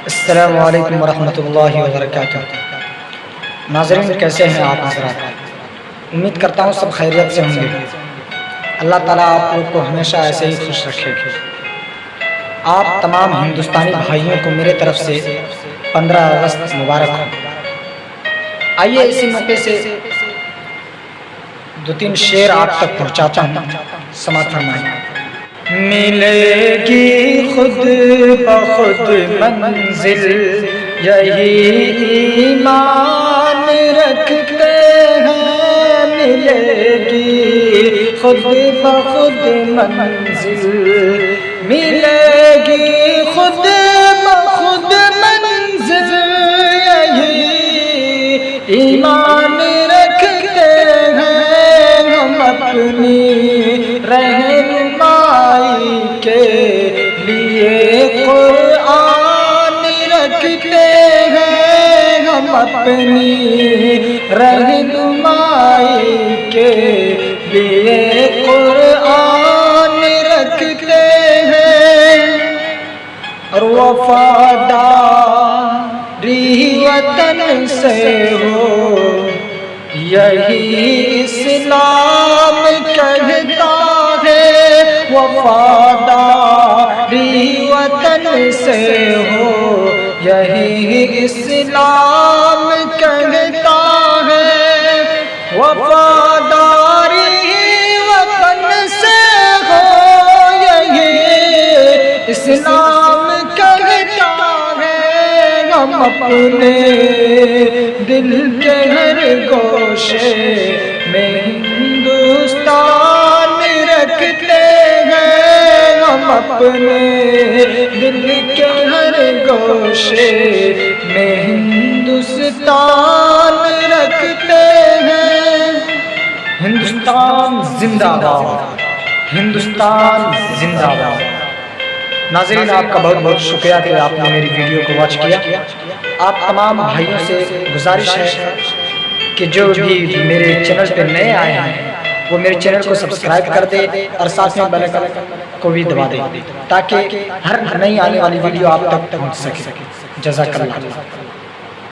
السلام علیکم ورحمۃ اللہ وبرکاتہ۔ ناظرین، کیسے ہیں آپ حضرات؟ امید کرتا ہوں سب خیریت سے ہوں گے۔ اللہ تعالیٰ آپ لوگ کو ہمیشہ ایسے ہی خوش رکھے۔ آپ تمام ہندوستانی بھائیوں کو میرے طرف سے 15 اگست مبارک ہو۔ آئیے اسی موقع سے 2-3 شعر آپ تک پہنچاتا ہوں، سماعت فرمائیں۔ ملے گی خود بخود منزل، یہی ایمان رکھتے ہیں۔ ملے گی خود بخود منزل، ملے گی خود بخود منزل، یہی ایمان رکھتے ہیں ہم اپنی رہنمائی کے لیے قرآن رکھتے ہیں ہم اپنی رہنمائی کے لیے قرآن رکھتے ہیں۔ اور وفاداری وطن سے ہو یہی اسلام کہتا ہے۔ وفاداری وطن سے ہو یہی اسلام کہتا ہے۔ وفاداری وطن سے ہو یہی اسلام کہتا ہے۔ ہم اپنے دل کے ہر گوشے میں ہندوستان رکھتے ہیں۔ ہم اپنے دل کے ہر گوشے میں ہندوستان رکھتے ہیں۔ ہندوستان زندہ باد، ہندوستان زندہ باد۔ ناظرین، آپ کا بہت بہت شکریہ کہ آپ نے میری ویڈیو کو واچ کیا۔ آپ تمام بھائیوں سے گزارش ہے کہ جو بھی میرے چینل پہ نئے آئے ہیں وہ میرے چینل کو سبسکرائب کر دے اور ساتھ میں بیل آئیکن کو بھی دبا دے تاکہ ہر نئی آنے والی ویڈیو آپ تک پہنچ سکے۔ جزاک اللہ۔